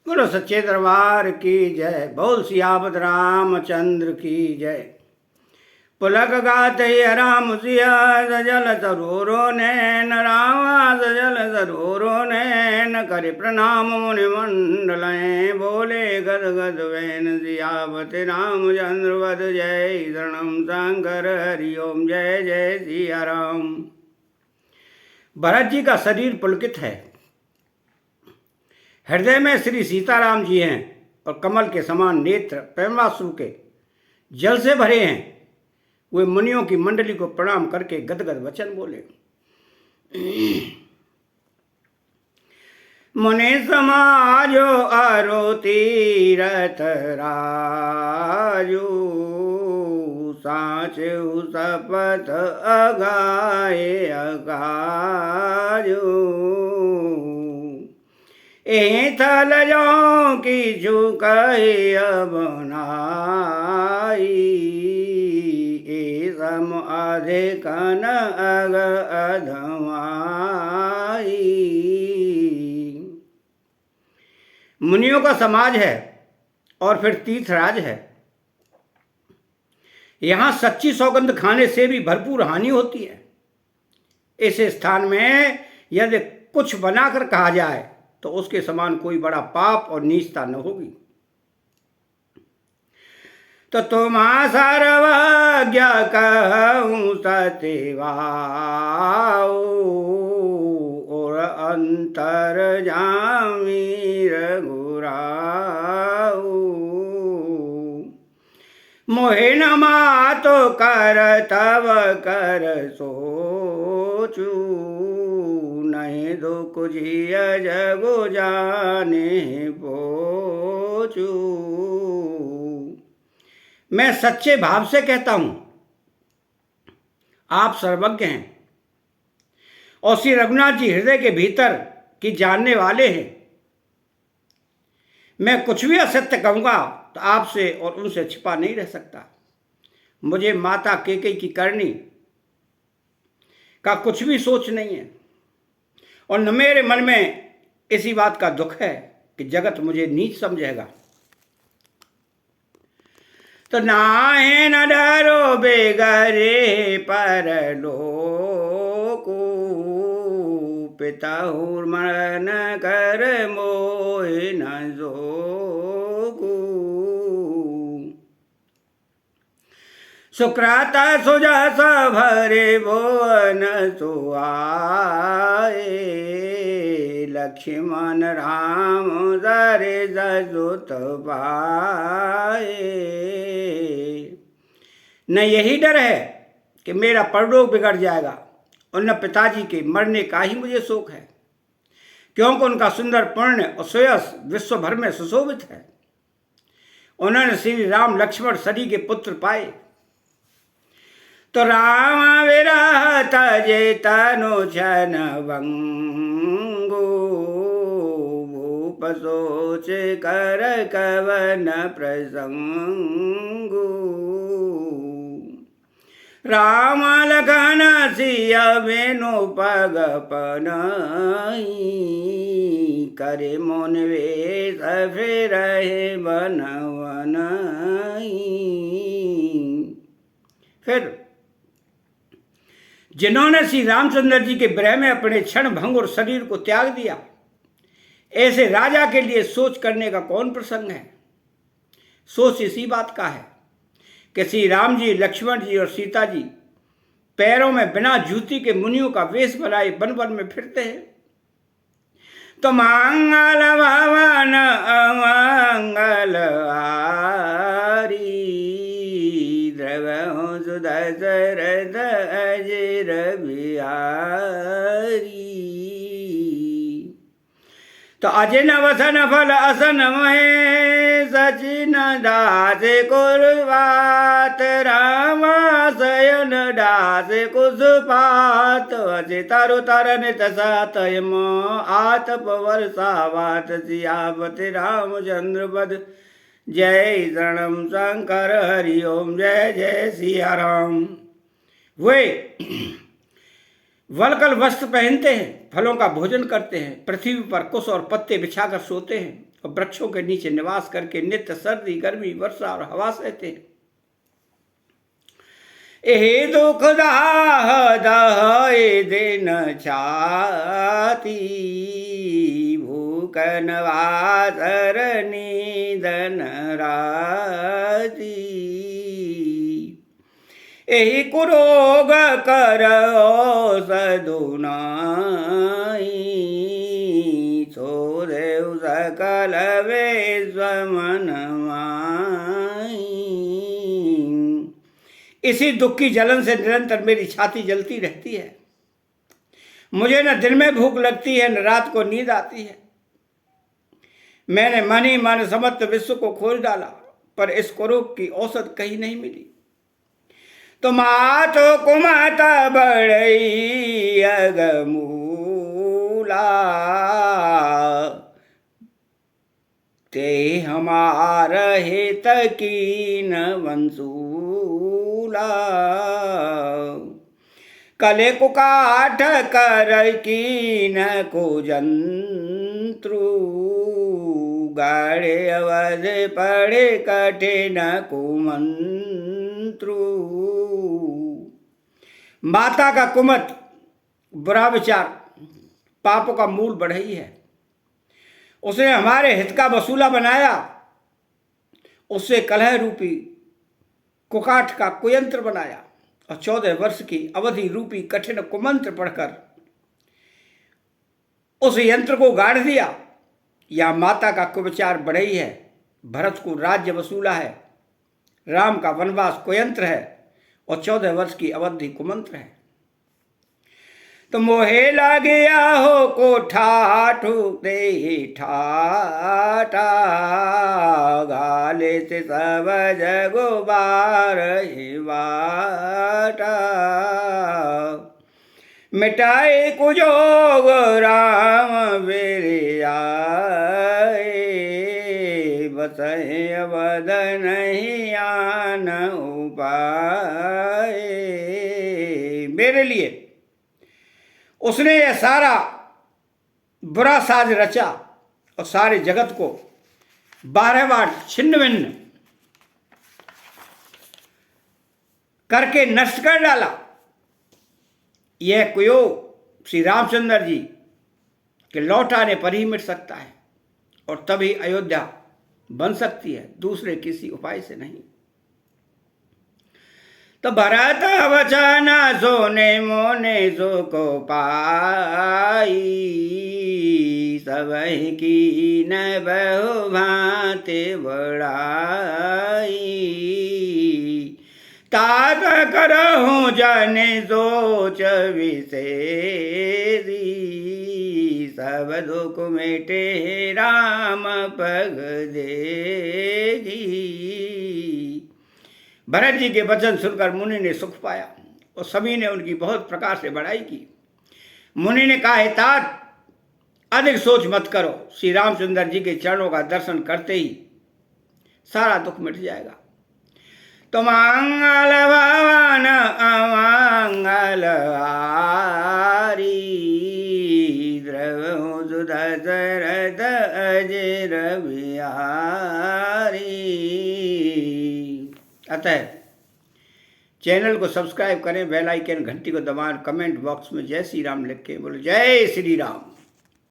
बोलो सच्चे दरबार की जय। बोल सियावत रामचंद्र की जय। पुलक गाते राम सिया सजल सरोरो नैन रामा सजल सरोरो नैन करे प्रणाम मुनि मंडल बोले गद गद वैन सियावत रामचंद्र वद जय शरणम शंकर हरिओम जय जय सिया राम। भरत जी का शरीर पुलकित है, हृदय में श्री सीताराम जी हैं और कमल के समान नेत्र प्रेमाश्रु के जल से भरे हैं। वे मुनियों की मंडली को प्रणाम करके गदगद वचन बोले। मुनि समाजो अरो तीरथ राजू साचे सपथ अगाए अगाजू थल जो की झुकई बनाई सम अधिकन अग अधमाई। मुनियों का समाज है और फिर तीर्थराज है। यहां सच्ची सौगंध खाने से भी भरपूर हानि होती है। इस स्थान में यदि कुछ बनाकर कहा जाए तो उसके समान कोई बड़ा पाप और नीचता न होगी। तो तुम सर्वज्ञ कहूँ सत्यवाओ और अंतर जामी रघुराओ मोहे न मातो कर तब कर सोचू नहीं दुख जिया जगो जाने पोचू। मैं सच्चे भाव से कहता हूं, आप सर्वज्ञ हैं और श्री रघुनाथ जी हृदय के भीतर की जानने वाले हैं। मैं कुछ भी असत्य कहूंगा तो आपसे और उनसे छिपा नहीं रह सकता। मुझे माता केकई की करनी का कुछ भी सोच नहीं है और न मेरे मन में इसी बात का दुख है कि जगत मुझे नीच समझेगा। तो नाहे न डरो बेगरे परलोकु पिता मन कर मोहि न जोगु सुक्रत सुजस भरे भुवन सुआए लक्ष्मण राम दरे जसुत पाए। न यही डर है कि मेरा परलोक बिगड़ जाएगा और न पिताजी के मरने का ही मुझे शोक है, क्योंकि उनका सुंदर पुण्य और सुयश विश्व भर में सुशोभित है। उन्होंने श्री राम लक्ष्मण सरी के पुत्र पाए। तो राम विरह तजे तनु छन भंगो भूप सोच कर कवन प्रसंगो राम लखन सिया वेणु पग पनाई करे मोन वेश फिर बन वनाई। फिर जिन्होंने श्री रामचंद्र जी के विरह में अपने क्षण भंग और शरीर को त्याग दिया, ऐसे राजा के लिए सोच करने का कौन प्रसंग है। सोच इसी बात का है कि श्री राम जी, लक्ष्मण जी और सीता जी पैरों में बिना जूती के मुनियों का वेश बनाए वन वन में फिरते हैं। तो मंगल भवन अमंगल आरी द्रव सुदशरथ अजर बिहारी। तो अजिन वसन फल असन महे सचिन दास कुर्वात रामा शयन दास कुसुपात अजि तरु तरन तसात आतप वर्षावात सियावत रामचंद्र पद जय शरणम शंकर हरिओम जय जय सिया राम। वे वलकल वस्त्र पहनते हैं, फलों का भोजन करते हैं, पृथ्वी पर कुश और पत्ते बिछाकर सोते हैं और वृक्षों के नीचे निवास करके नित्य सर्दी, गर्मी, वर्षा और हवा सहते हैं। एहि दुख दाह दहे दिन छाती, भूख नवातर निधन राती। एहि कुरोग कर औषधु नाई, सो देव सकल विश्व मन माई। इसी दुख की जलन से निरंतर मेरी छाती जलती रहती है। मुझे न दिन में भूख लगती है, न रात को नींद आती है। मैंने मन ही मन समस्त विश्व को खोज डाला, पर इस कुरोग की औषध कहीं नहीं मिली। तो मातो कुमत बड़ई अगमूला, ते हमार हित कीन वंसूला। कले को काठ कर कीन को जंत्रु, गाड़े अवध पड़े कठिन कुमंत्रु। माता का कुमत, बुरा विचार, पापों का मूल बढ़ई है। उसने हमारे हित का वसूला बनाया, उससे कलह रूपी कुकाठ का कुयंत्र बनाया और 14 वर्ष की अवधि रूपी कठिन कुमंत्र पढ़कर उस यंत्र को गाड़ दिया। या माता का कुविचार बढ़ई है, भरत को राज्य वसूला है, राम का वनवास कुयंत्र है और 14 वर्ष की अवधि कुमंत्र है। तो मोहे लगिया हो को ठाठुते ठाटा, गाले से सब जगो बार बाटा। मिटाए कुजोग राम बेरे आए, बसहे अवध नहीं आन उपाय। मेरे लिए उसने यह सारा बुरा साज रचा और सारे जगत को 12 बार छिन्न भिन्न करके नष्ट कर डाला। यह कुयोग श्री रामचंद्र जी के लौट आने पर ही मिट सकता है और तभी अयोध्या बन सकती है, दूसरे किसी उपाय से नहीं। तो भरत वचन सोने मोने सो को पाई, सबहि की न बहु भांति बड़ाई। तात करहूँ जाने सोच विशेषी, सब दुख मिटे राम पग देगी। भरत जी के वचन सुनकर मुनि ने सुख पाया और सभी ने उनकी बहुत प्रकार से बड़ाई की। मुनि ने कहा, हे तात, अधिक सोच मत करो, श्री रामचंद्र जी के चरणों का दर्शन करते ही सारा दुख मिट जाएगा। तो मंगल भवन अमंगल हारी, द्रवहु सुदशरथ अजर बिहारी। अतः चैनल को सब्सक्राइब करें, बेल आइकन घंटी को दबाएं, कमेंट बॉक्स में जय श्री राम लिख के बोलो जय श्री राम।